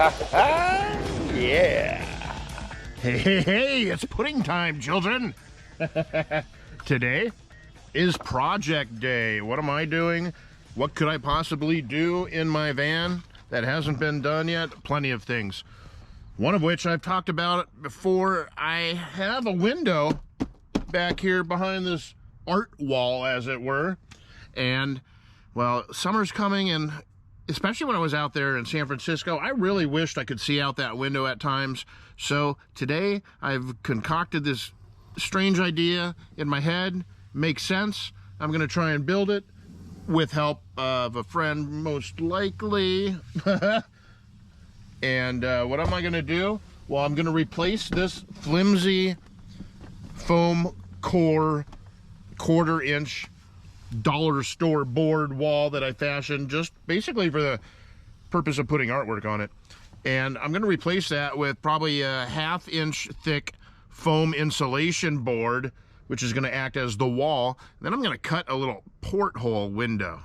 Yeah. Hey, it's pudding time, children. Today is project day. What am I doing? What could I possibly do in my van that hasn't been done yet? Plenty of things. One of which I've talked about before. I have a window back here behind this art wall, as it were. And, well, summer's coming, and especially when I was out there in San Francisco, I really wished I could see out that window at times. So today I've concocted this strange idea in my head. Makes sense. I'm gonna try and build it with help of a friend, most likely. And what am I gonna do? Well, I'm gonna replace this flimsy foam core quarter-inch dollar store board wall that I fashioned just basically for the purpose of putting artwork on it. And I'm going to replace that with probably a 1/2 inch thick foam insulation board, which is going to act as the wall. And then I'm going to cut a little porthole window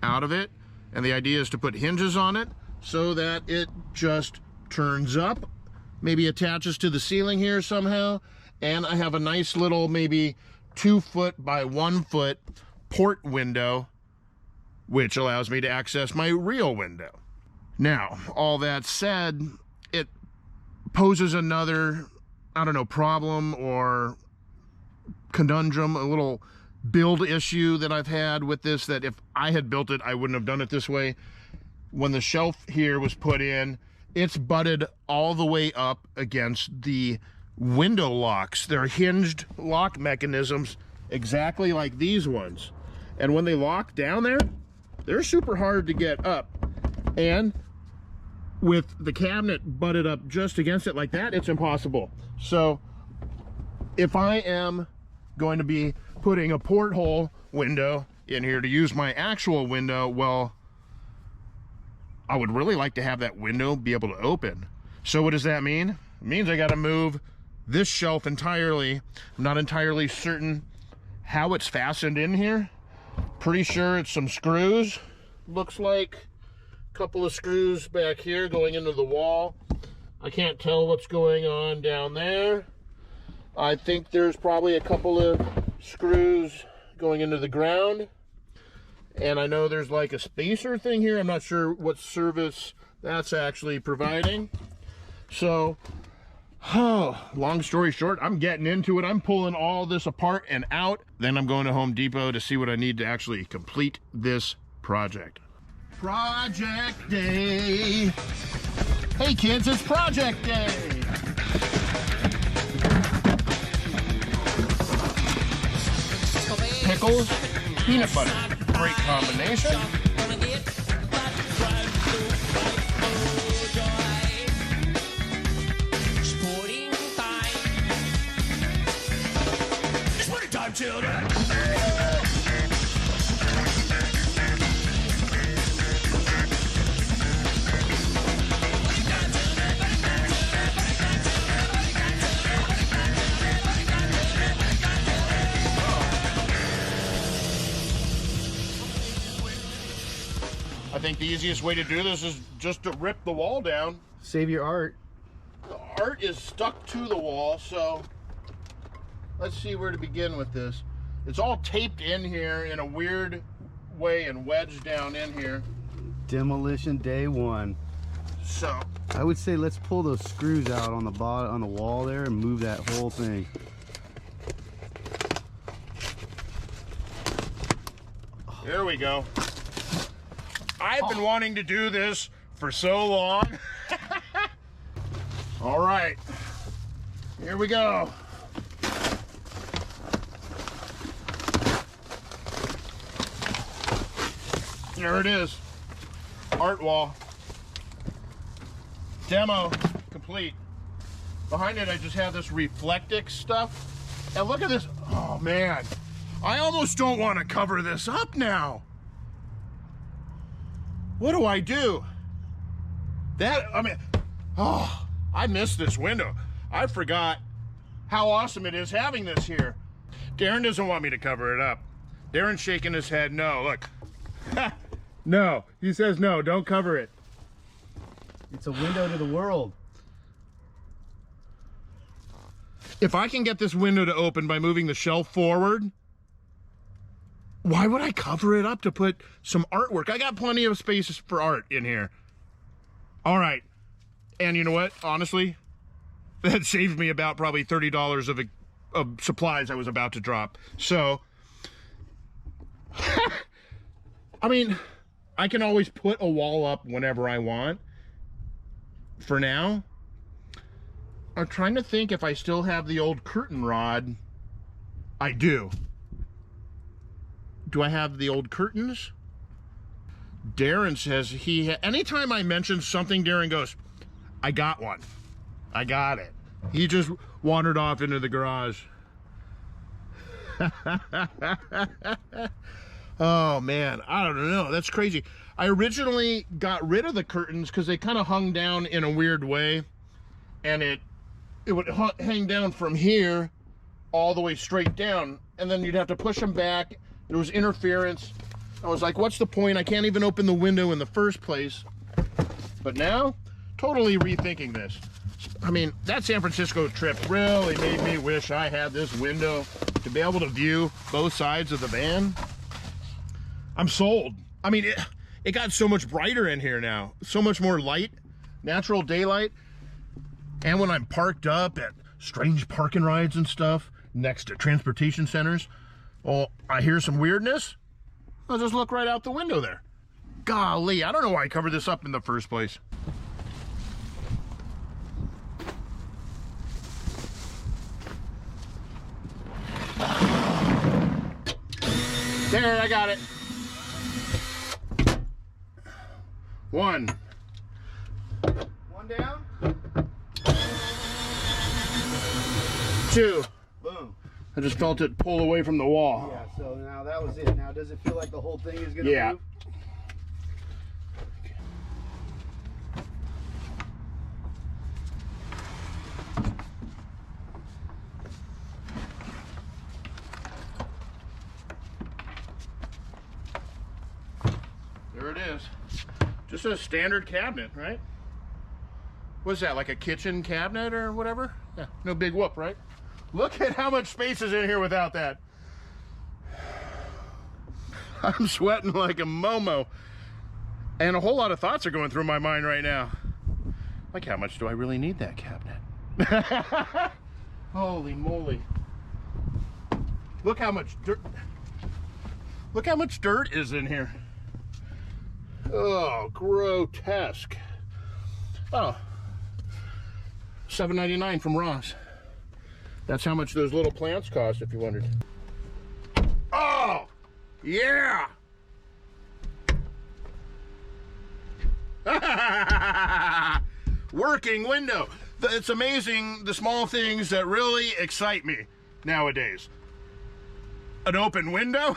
out of it. And the idea is to put hinges on it so that it just turns up, maybe attaches to the ceiling here somehow. And I have a nice little maybe 2 foot by 1 foot port window, which allows me to access my real window. Now, all that said, it poses another, I don't know, problem or conundrum, a little build issue that I've had with this, that if I had built it, I wouldn't have done it this way. When the shelf here was put in, it's butted all the way up against the window locks. They're hinged lock mechanisms exactly like these ones. And when they lock down there, they're super hard to get up. And with the cabinet butted up just against it like that, it's impossible. So if I am going to be putting a porthole window in here to use my actual window, well, I would really like to have that window be able to open. So what does that mean? It means I got to move this shelf entirely. I'm not entirely certain how it's fastened in here. Pretty sure it's some screws. Looks like a couple of screws back here going into the wall. I can't tell what's going on down there. I think there's probably a couple of screws going into the ground. And I know there's like a spacer thing here. I'm not sure what service that's actually providing. So, long story short, I'm getting into it. I'm pulling all this apart and out. Then I'm going to Home Depot to see what I need to actually complete this project. Project day. Hey kids, it's project day. Pickles, peanut butter. Great combination. Children. I think the easiest way to do this is just to rip the wall down. Save your art. The art is stuck to the wall, so let's see where to begin with this. It's all taped in here in a weird way and wedged down in here. Demolition day one. So I would say let's pull those screws out on the bottom, on the wall there, and move that whole thing. there we go. I've been wanting to do this for so long. All right, here we go. There it is, art wall. Demo complete. Behind it, I just have this Reflectix stuff. And look at this, oh man. I almost don't want to cover this up now. What do I do? I missed this window. I forgot how awesome it is having this here. Darren doesn't want me to cover it up. Darren's shaking his head, no, look. No, he says no, don't cover it. It's a window to the world. If I can get this window to open by moving the shelf forward, why would I cover it up to put some artwork? I got plenty of spaces for art in here. All right. And you know what? Honestly, that saved me about probably $30 of supplies I was about to drop. So, I mean, I can always put a wall up whenever I want. For now, I'm trying to think if I still have the old curtain rod. I do. Do I have the old curtains? Darren says anytime I mention something, Darren goes, I got one. I got it. He just wandered off into the garage. Oh man, I don't know. That's crazy. I originally got rid of the curtains because they kind of hung down in a weird way. And it would hang down from here all the way straight down. And then you'd have to push them back. There was interference. I was like, what's the point? I can't even open the window in the first place. But now, totally rethinking this. I mean, that San Francisco trip really made me wish I had this window to be able to view both sides of the van. I'm sold. I mean, it got so much brighter in here now. So much more light, natural daylight. And when I'm parked up at strange parking rides and stuff next to transportation centers, well, I hear some weirdness, I'll just look right out the window there. Golly, I don't know why I covered this up in the first place. There, I got it. One down. Two. Boom. I just felt it pull away from the wall. Yeah, so now that was it. Now does it feel like the whole thing is gonna move? There it is. Just a standard cabinet, right? What's that, like a kitchen cabinet or whatever? Yeah, no big whoop, right? Look at how much space is in here without that. I'm sweating like a momo. And a whole lot of thoughts are going through my mind right now. Like, how much do I really need that cabinet? Holy moly. Look how much dirt. Look how much dirt is in here. Oh, grotesque. Oh, $7.99 from Ross. That's how much those little plants cost, if you wondered. Oh, yeah. Working window. It's amazing the small things that really excite me nowadays. An open window?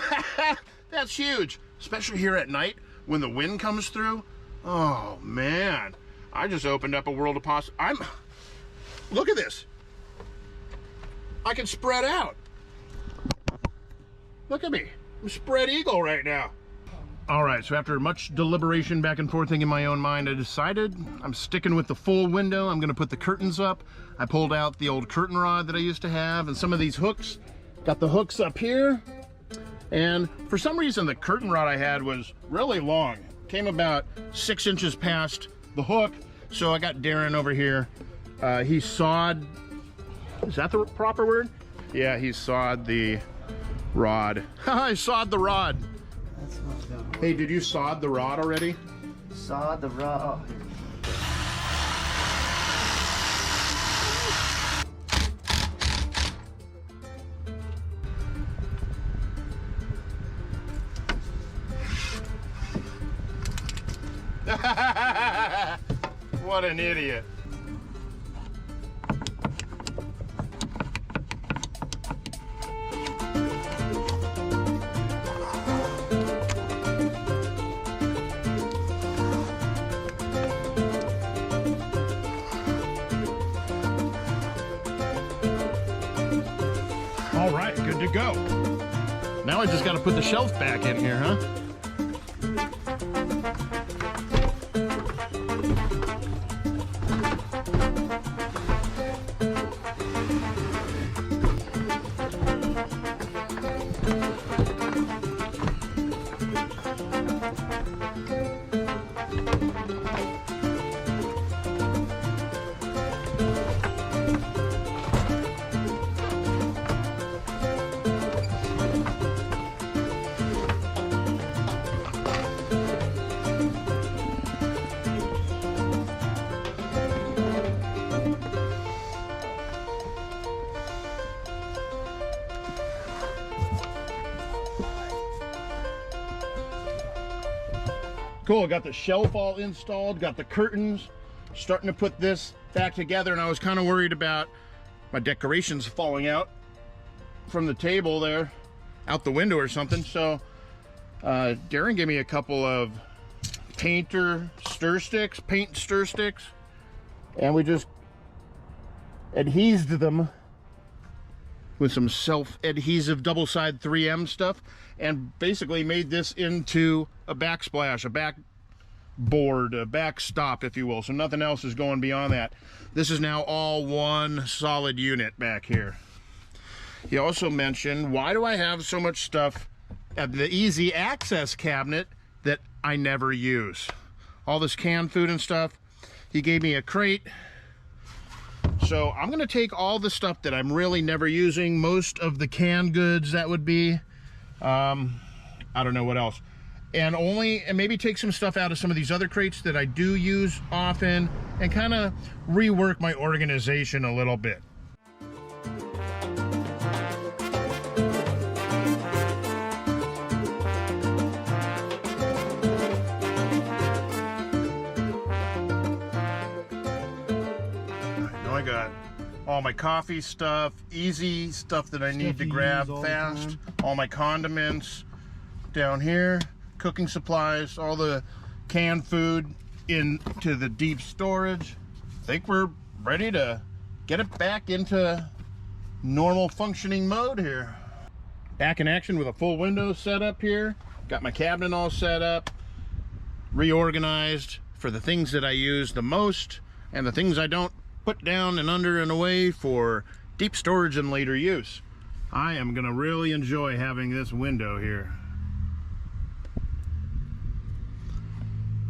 That's huge, especially here at night when the wind comes through. Oh man, I just opened up a world of possibilities. Look at this. I can spread out. Look at me. I'm spread eagle right now. All right, so after much deliberation back and forth in my own mind, I decided I'm sticking with the full window. I'm gonna put the curtains up. I pulled out the old curtain rod that I used to have and some of these hooks. Got the hooks up here. And for some reason, the curtain rod I had was really long. Came about 6 inches past the hook. So I got Darren over here. He sawed, is that the proper word? Yeah, he sawed the rod. I sawed the rod. That's not done. Hey, did you sawed the rod already? Sawed the rod. Oh, What an idiot. All right, good to go. Now I just got to put the shelf back in here, huh? Cool, got the shelf all installed, got the curtains, starting to put this back together, and I was kind of worried about my decorations falling out from the table there, out the window or something. So Darren gave me a couple of paint stir sticks, and we just adhesed them with some self-adhesive double-side 3M stuff, and basically made this into a backsplash, a backboard, a backstop, if you will. So nothing else is going beyond that. This is now all one solid unit back here. He also mentioned, why do I have so much stuff at the easy access cabinet that I never use? All this canned food and stuff. He gave me a crate. So I'm gonna take all the stuff that I'm really never using, most of the canned goods that would be, I don't know what else, and maybe take some stuff out of some of these other crates that I do use often, and kind of rework my organization a little bit. I got all my coffee stuff, easy stuff that I need to grab fast, all my condiments down here, cooking supplies, all the canned food into the deep storage. I think we're ready to get it back into normal functioning mode here. Back in action with a full window set up here. Got my cabinet all set up, reorganized for the things that I use the most and the things I don't put down and under and away for deep storage and later use. I am gonna really enjoy having this window here.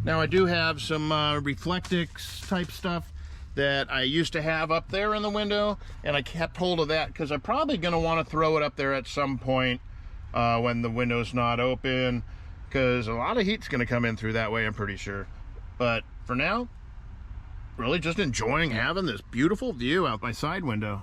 Now I do have some Reflectix type stuff that I used to have up there in the window, and I kept hold of that because I'm probably gonna want to throw it up there at some point when the window's not open, because a lot of heat's gonna come in through that way, I'm pretty sure. But for now, really just enjoying having this beautiful view out my side window.